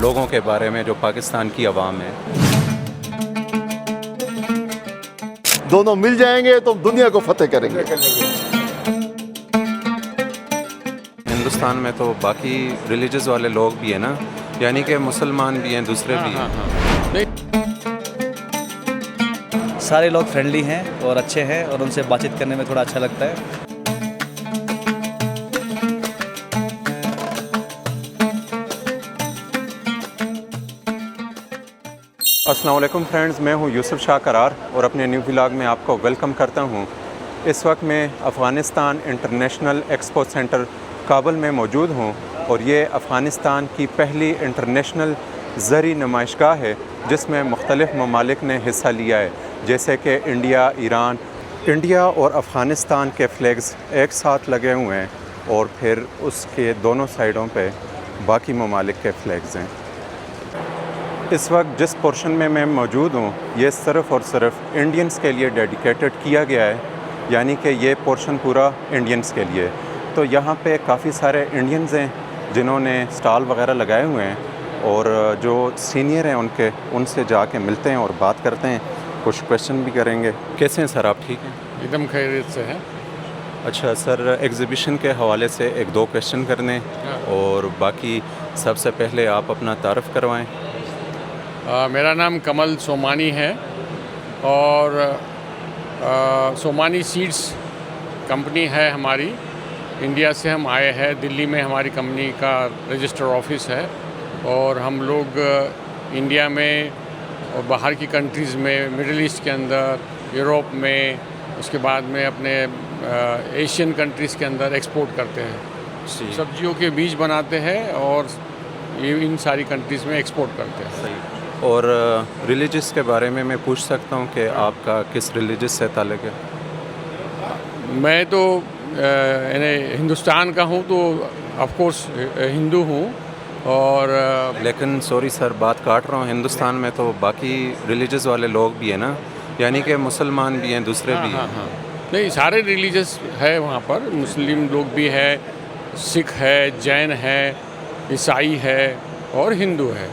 लोगों के बारे में जो पाकिस्तान की आवाम है। दोनों मिल जाएंगे तो दुनिया को फतेह करेंगे। हिंदुस्तान में तो बाकी रिलीजियस वाले लोग भी हैं ना, यानी कि मुसलमान भी हैं, दूसरे भी हैं। सारे लोग फ्रेंडली हैं और अच्छे हैं और उनसे बातचीत करने में थोड़ा अच्छा लगता है। अस्सलाम वालेकुम फ्रेंड्स, मैं हूं यूसुफ शाह करार और अपने न्यू व्लॉग में आपको वेलकम करता हूं। इस वक्त मैं Afghanistan international expo centre Kabul में मौजूद हूं और ये अफ़गानिस्तान की पहली इंटरनेशनल ज़री नुमाइशगाह है जिसमें मुख्तलिफ़ ममालिक ने हिस्सा लिया है, जैसे कि इंडिया, ईरान। इंडिया और अफ़गानिस्तान के फ्लैग्स एक साथ लगे हुए हैं और फिर उसके दोनों साइडों पे बाकी ममालिक के फ्लैग्स हैं। इस वक्त जिस पोर्शन में मैं मौजूद हूँ ये सिर्फ़ और सिर्फ इंडियंस के लिए डेडिकेटेड किया गया है, यानी कि ये पोर्शन पूरा इंडियंस के लिए। तो यहाँ पे काफ़ी सारे इंडियंस हैं जिन्होंने स्टॉल वगैरह लगाए हुए हैं और जो सीनियर हैं उनसे जाके मिलते हैं और बात करते हैं, कुछ क्वेश्चन भी करेंगे। कैसे हैं सर, आप ठीक हैं? एकदम खैरियत से है। अच्छा सर, एग्ज़िबिशन के हवाले से एक दो क्वेश्चन करने और बाकी सबसे पहले आप अपना तारफ़ करवाएँ। मेरा नाम कमल सोमानी है और सोमानी सीड्स कंपनी है हमारी। इंडिया से हम आए हैं, दिल्ली में हमारी कंपनी का रजिस्टर ऑफिस है और हम लोग इंडिया में और बाहर की कंट्रीज़ में, मिडिल ईस्ट के अंदर, यूरोप में, उसके बाद में अपने एशियन कंट्रीज़ के अंदर एक्सपोर्ट करते हैं। सब्जियों के बीज बनाते हैं और ये इन सारी कंट्रीज़ में एक्सपोर्ट करते हैं। सही। और रिलीजियस के बारे में मैं पूछ सकता हूँ कि आपका किस रिलीजियस से ताल्लुक़ है? मैं तो हिंदुस्तान का हूँ, तो ऑफ कोर्स हिंदू हूँ। और लेकिन सॉरी सर, बात काट रहा हूँ, हिंदुस्तान में तो बाकी रिलीजियस वाले लोग भी हैं ना, यानी कि मुसलमान भी हैं, दूसरे भी हैं। नहीं, सारे रिलीजियस है वहाँ पर। मुस्लिम लोग भी है, सिख है, जैन है, ईसाई है और हिंदू है।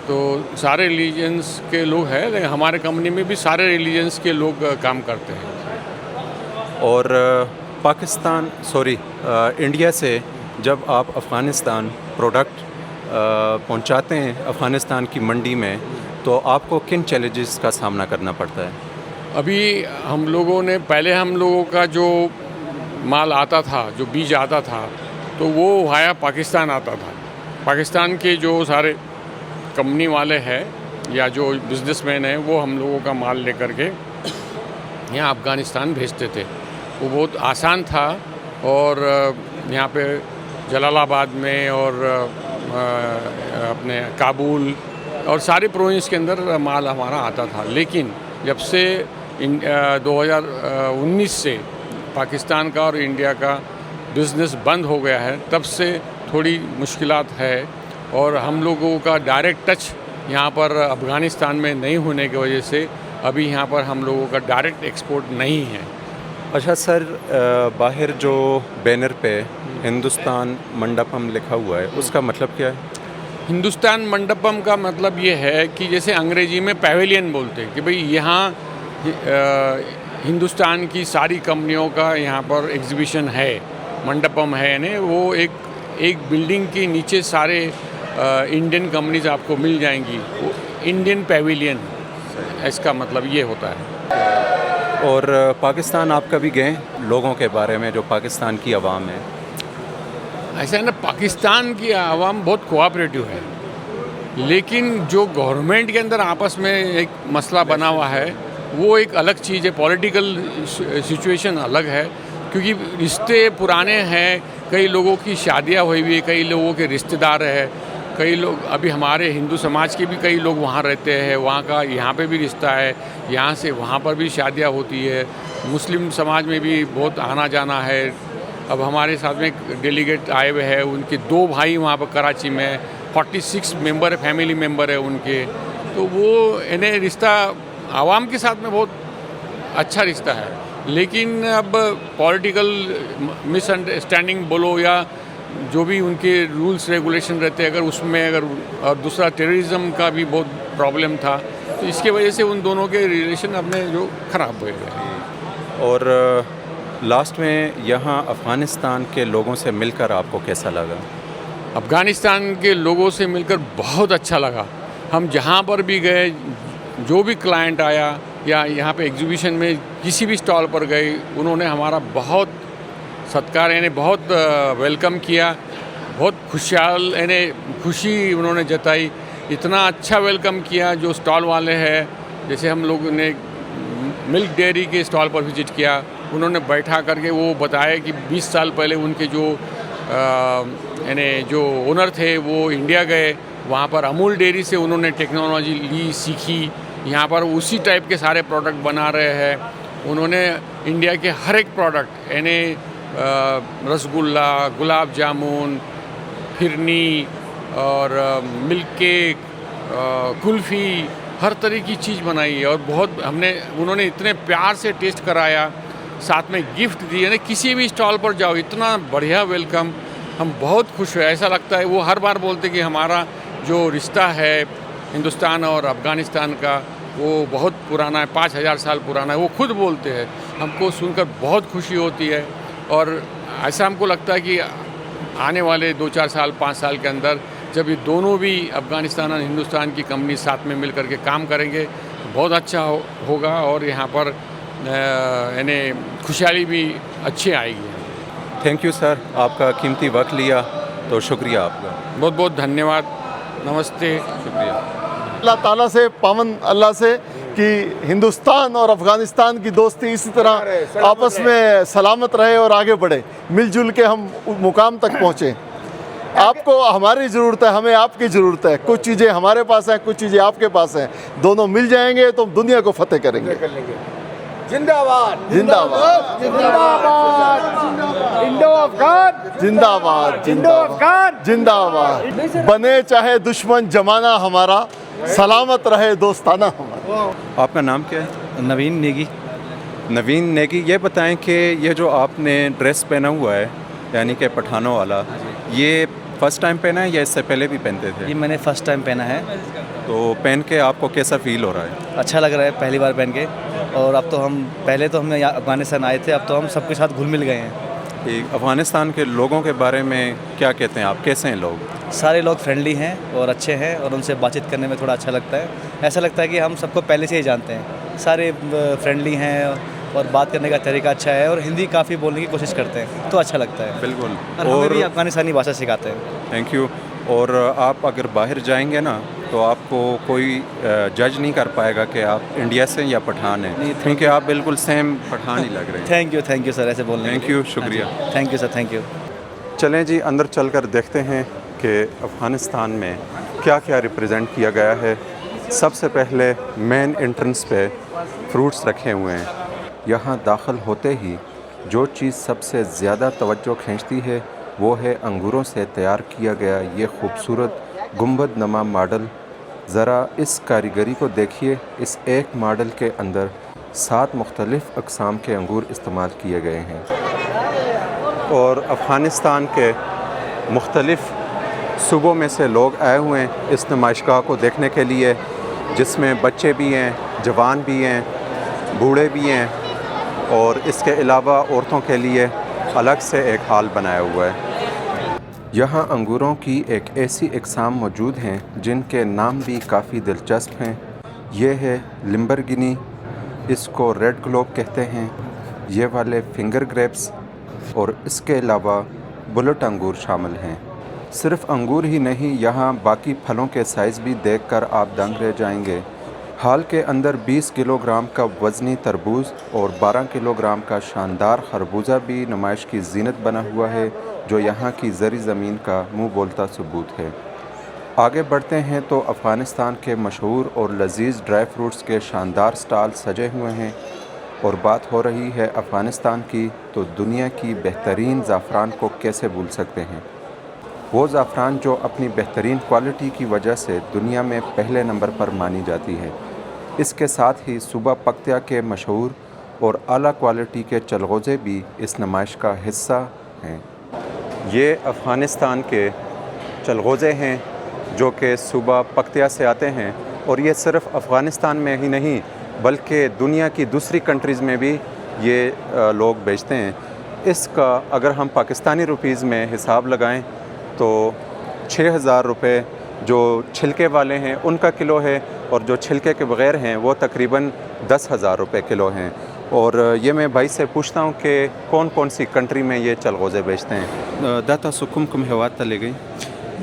तो सारे रिलीजन्स के लोग हैं, लेकिन हमारे कंपनी में भी सारे रिलीजन्स के लोग काम करते हैं। और इंडिया से जब आप अफ़गानिस्तान प्रोडक्ट पहुंचाते हैं अफ़गानिस्तान की मंडी में, तो आपको किन चैलेंजेस का सामना करना पड़ता है? अभी हम लोगों का जो माल आता था, जो बीज आता था, तो वो वाया पाकिस्तान आता था। पाकिस्तान के जो सारे कंपनी वाले हैं या जो बिजनेसमैन हैं, वो हम लोगों का माल लेकर के यहाँ अफ़गानिस्तान भेजते थे। वो बहुत आसान था और यहाँ पे जलालाबाद में और अपने काबुल और सारे प्रोविंस के अंदर माल हमारा आता था। लेकिन जब से 2019 से पाकिस्तान का और इंडिया का बिज़नेस बंद हो गया है, तब से थोड़ी मुश्किलात है और हम लोगों का डायरेक्ट टच यहाँ पर अफ़गानिस्तान में नहीं होने की वजह से अभी यहाँ पर हम लोगों का डायरेक्ट एक्सपोर्ट नहीं है। अच्छा सर, बाहर जो बैनर पे हिंदुस्तान मंडपम लिखा हुआ है, उसका मतलब क्या है? हिंदुस्तान मंडपम का मतलब ये है कि जैसे अंग्रेजी में पैवेलियन बोलते हैं कि भाई यहाँ हिंदुस्तान की सारी कंपनियों का यहाँ पर एग्जीबिशन है। मंडपम है यानी वो एक बिल्डिंग के नीचे सारे इंडियन कंपनीज आपको मिल जाएंगी, वो इंडियन पैवेलियन, इसका मतलब ये होता है। और पाकिस्तान आप कभी गए? लोगों के बारे में जो पाकिस्तान की आवाम है। ऐसा है ना, पाकिस्तान की आवाम बहुत कोऑपरेटिव है, लेकिन जो गवर्नमेंट के अंदर आपस में एक मसला बना हुआ है वो एक अलग चीज़ है। पॉलिटिकल सिचुएशन अलग है, क्योंकि रिश्ते पुराने हैं, कई लोगों की शादियां हुई हुई, कई लोगों के रिश्तेदार हैं, कई लोग अभी हमारे हिंदू समाज के भी कई लोग वहाँ रहते हैं, वहाँ का यहाँ पे भी रिश्ता है, यहाँ से वहाँ पर भी शादियाँ होती है। मुस्लिम समाज में भी बहुत आना जाना है। अब हमारे साथ में एक डेलीगेट आए हुए हैं, उनके 2 भाई वहाँ पर कराची में 46 मेंबर फैमिली मेंबर है उनके, तो वो इन्हें रिश्ता आवाम के साथ में बहुत अच्छा रिश्ता है। लेकिन अब पॉलिटिकल मिसअंडरस्टैंडिंग बोलो या जो भी उनके रूल्स रेगुलेशन रहते हैं, अगर उसमें और दूसरा टेररिज्म का भी बहुत प्रॉब्लम था, तो इसके वजह से उन दोनों के रिलेशन अपने जो ख़राब हुए हैं। और लास्ट में यहाँ अफ़गानिस्तान के लोगों से मिलकर आपको कैसा लगा? अफ़गानिस्तान के लोगों से मिलकर बहुत अच्छा लगा। हम जहाँ पर भी गए, जो भी क्लाइंट आया या यहाँ पे एग्जीबिशन में किसी भी स्टॉल पर गए, उन्होंने हमारा बहुत सत्कार यानी बहुत वेलकम किया, बहुत खुशहाल यानी खुशी उन्होंने जताई। इतना अच्छा वेलकम किया जो स्टॉल वाले हैं, जैसे हम लोग ने मिल्क डेयरी के स्टॉल पर विजिट किया, उन्होंने बैठा करके वो बताया कि 20 साल पहले उनके जो यानी जो ओनर थे वो इंडिया गए, वहाँ पर अमूल डेयरी से उन्होंने टेक्नोलॉजी ली, सीखी, यहाँ पर उसी टाइप के सारे प्रोडक्ट बना रहे हैं। उन्होंने इंडिया के हर एक प्रोडक्ट यानी रसगुल्ला, गुलाब जामुन, फिरनी और मिल्क केक, कुल्फ़ी, हर तरह की चीज़ बनाई और बहुत उन्होंने इतने प्यार से टेस्ट कराया, साथ में गिफ्ट दिए। यानी किसी भी स्टॉल पर जाओ इतना बढ़िया वेलकम, हम बहुत खुश हुए। ऐसा लगता है वो हर बार बोलते कि हमारा जो रिश्ता है हिंदुस्तान और अफ़गानिस्तान का वो बहुत पुराना है, 5000 साल पुराना है, वो खुद बोलते हैं। हमको सुनकर बहुत खुशी होती है और ऐसा हमको लगता है कि आने वाले 2-4 साल 5 साल के अंदर जब ये दोनों भी अफ़गानिस्तान और हिंदुस्तान की कंपनी साथ में मिल करके काम करेंगे तो बहुत अच्छा होगा और यहाँ पर यानी खुशहाली भी अच्छी आएगी। थैंक यू सर, आपका कीमती वक्त लिया तो शुक्रिया आपका। बहुत बहुत धन्यवाद, नमस्ते, शुक्रिया। अल्लाह ताला से, पावन अल्लाह से कि हिंदुस्तान और अफ़गानिस्तान की दोस्ती इसी तरह आपस में सलामत रहे और आगे बढ़े, मिलजुल के हम मुकाम तक पहुँचें। आपको हमारी ज़रूरत है, हमें आपकी ज़रूरत है। कुछ चीज़ें हमारे पास हैं, कुछ चीज़ें आपके पास हैं, दोनों मिल जाएंगे तो दुनिया को फतेह करेंगे। जिंदाबाद जिंदाबाद जिंदाबाद इंडो अफगान जिंदाबाद इंडो अफगान जिंदाबाद। बने चाहे दुश्मन जमाना हमारा, सलामत रहे दोस्ताना हमारा। आपका नाम क्या है? नवीन नेगी। नवीन नेगी। ये बताएं कि ये जो आपने ड्रेस पहना हुआ है यानी कि पठानों वाला, ये फ़र्स्ट टाइम पहना है या इससे पहले भी पहनते थे? ये मैंने फ़र्स्ट टाइम पहना है। तो पहन के आपको कैसा फ़ील हो रहा है? अच्छा लग रहा है पहली बार पहन के। और अब तो पहले तो हम यहाँ अफ़गानिस्तान आए थे, अब तो हम सबके साथ घुल मिल गए हैं। ठीक, अफ़गानिस्तान के लोगों के बारे में क्या कहते हैं आप, कैसे हैं लोग? सारे लोग फ्रेंडली हैं और अच्छे हैं और उनसे बातचीत करने में थोड़ा अच्छा लगता है। ऐसा लगता है कि हम सबको पहले से ही जानते हैं। सारे फ्रेंडली हैं और बात करने का तरीका अच्छा है और हिंदी काफ़ी बोलने की कोशिश करते हैं, तो अच्छा लगता है। बिल्कुल। और हमें भी अफ़गानिस्तानी भाषा सिखाते हैं। Thank you. और आप अगर बाहर जाएंगे ना तो आपको कोई जज नहीं कर पाएगा कि आप इंडिया से या पठान हैं, क्योंकि आप बिल्कुल सेम पठान ही लग रहे हैं। थैंक यू सर, ऐसे बोलने। थैंक यू, शुक्रिया। Thank you sir, thank you. चलें जी, अंदर चलकर देखते हैं कि अफ़गानिस्तान में क्या क्या रिप्रेजेंट किया गया है। सबसे पहले मेन एंट्रेंस पे फ्रूट्स रखे हुए हैं। यहाँ दाखिल होते ही जो चीज़ सबसे ज़्यादा तवज्जो खींचती है वो है अंगूरों से तैयार किया गया ये खूबसूरत गुंबद नमा मॉडल। ज़रा इस कारीगरी को देखिए। इस एक मॉडल के अंदर 7 मुख्तलिफ़ अक़साम के अंगूर इस्तेमाल किए गए हैं। और अफ़गानिस्तान के मुख्तलिफ़ सूबों में से लोग आए हुए हैं इस नुमाइशगाह को देखने के लिए, जिसमें बच्चे भी हैं, जवान भी हैं, बूढ़े भी हैं और इसके अलावा औरतों के लिए अलग से एक हॉल बनाया हुआ है। यहाँ अंगूरों की एक ऐसी इक़साम मौजूद हैं जिनके नाम भी काफ़ी दिलचस्प हैं। ये है लिम्बरगिनी, इसको रेड ग्लोब कहते हैं, ये वाले फिंगर ग्रेप्स और इसके अलावा बुलेट अंगूर शामिल हैं। सिर्फ़ अंगूर ही नहीं, यहाँ बाकी फलों के साइज़ भी देखकर आप दंग रह जाएंगे। हाल के अंदर 20 किलोग्राम का वज़नी तरबूज और 12 किलोग्राम का शानदार खरबूजा भी नुमाइश की जीनत बना हुआ है, जो यहाँ की ज़री ज़मीन का मुँह बोलता सबूत है। आगे बढ़ते हैं तो अफ़गानिस्तान के मशहूर और लजीज़ ड्राई फ्रूट्स के शानदार स्टॉल सजे हुए हैं। और बात हो रही है अफ़गानिस्तान की, तो दुनिया की बेहतरीन ज़ाफ़रान को कैसे भूल सकते हैं। वो ज़ाफ़रान जो अपनी बेहतरीन क्वालिटी की वजह से दुनिया में पहले नंबर पर मानी जाती है। इसके साथ ही सूबा पख्तिया के मशहूर और आला क्वालिटी के चलगोज़े भी इस नुमाइश का हिस्सा हैं। ये अफ़गानिस्तान के चलगोज़े हैं जो कि सूबा पक्तिया से आते हैं और ये सिर्फ़ अफ़गानिस्तान में ही नहीं बल्कि दुनिया की दूसरी कंट्रीज़ में भी ये लोग बेचते हैं। इसका अगर हम पाकिस्तानी रुपीज़ में हिसाब लगाएं तो 6,000 रुपये जो छिलके वाले हैं उनका किलो है और जो छिलके के बग़ैर हैं वो तकरीबन 10,000 रुपये किलो हैं। और ये मैं भाई से पूछता हूँ कि कौन कौन सी कंट्री में ये चलगोज़े बेचते हैं। दाता सुकुम कुम हेवात तले गई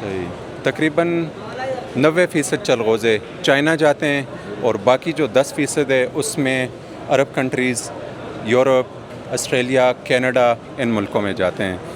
सही तकरीबन 90% चलगोज़े चाइना जाते हैं और बाकी जो 10% है उसमें अरब कंट्रीज़, यूरोप, ऑस्ट्रेलिया, कनाडा इन मुल्कों में जाते हैं।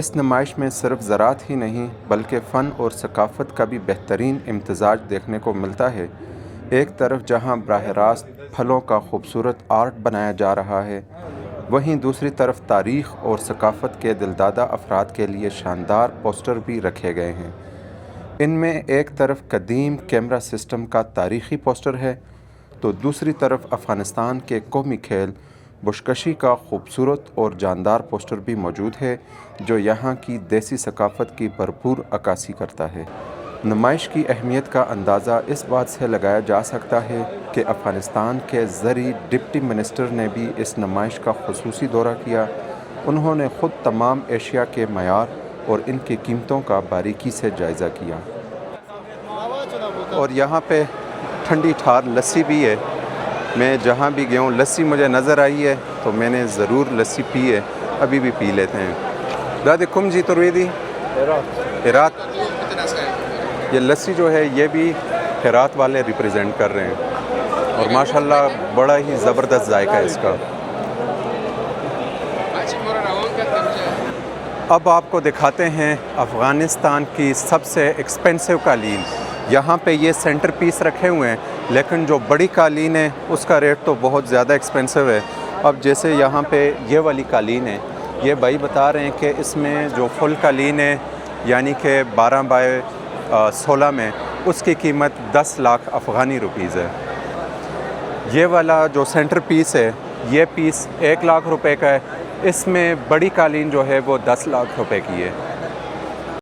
इस नुमाइश में सिर्फ ज़रात ही नहीं बल्कि फ़न और सकाफ़त का भी बेहतरीन इम्तज़ाज देखने को मिलता है। एक तरफ जहां बराह रास्त फलों का खूबसूरत आर्ट बनाया जा रहा है, वहीं दूसरी तरफ तारीख़ और सकाफ़त के दिलदादा अफराद के लिए शानदार पोस्टर भी रखे गए हैं। इनमें एक तरफ कदीम कैमरा सिस्टम का तारीख़ी पोस्टर है तो दूसरी तरफ अफ़गानिस्तान के कौमी खेल बुशकशी का खूबसूरत और जानदार पोस्टर भी मौजूद है जो यहाँ की देसी सकाफ़त की भरपूर अक्कासी करता है। नुमाइश की अहमियत का अंदाज़ा इस बात से लगाया जा सकता है कि अफ़गानिस्तान के ज़री डिप्टी मिनिस्टर ने भी इस नुमाइश का ख़ुसूसी दौरा किया। उन्होंने ख़ुद तमाम एशिया के मयार और इनकी कीमतों का बारीकी से जायज़ा किया। और यहाँ पे ठंडी ठार लस्सी भी है। मैं जहाँ भी गया हूँ लस्सी मुझे नज़र आई है तो मैंने ज़रूर लस्सी पी है, अभी भी पी लेते हैं। दादी कुम जी तुर्वेदी हेरात, ये लस्सी जो है ये भी हेरात वाले रिप्रेजेंट कर रहे हैं और माशाल्लाह बड़ा ही ज़बरदस्त जायका है इसका। अब आपको दिखाते हैं अफ़गानिस्तान की सबसे एक्सपेंसिव कालीन। यहाँ पे ये सेंटर पीस रखे हुए हैं लेकिन जो बड़ी कालीन है उसका रेट तो बहुत ज़्यादा एक्सपेंसिव है। अब जैसे यहाँ पे ये वाली कालीन है, ये भाई बता रहे हैं कि इसमें जो फुल कालीन है यानी कि 12 बाय 16 में उसकी कीमत 10 लाख अफ़गानी रुपीज़ है। ये वाला जो सेंटर पीस है ये पीस 1 लाख रुपए का है। इसमें बड़ी कालीन जो है वो 10 लाख रुपए की है।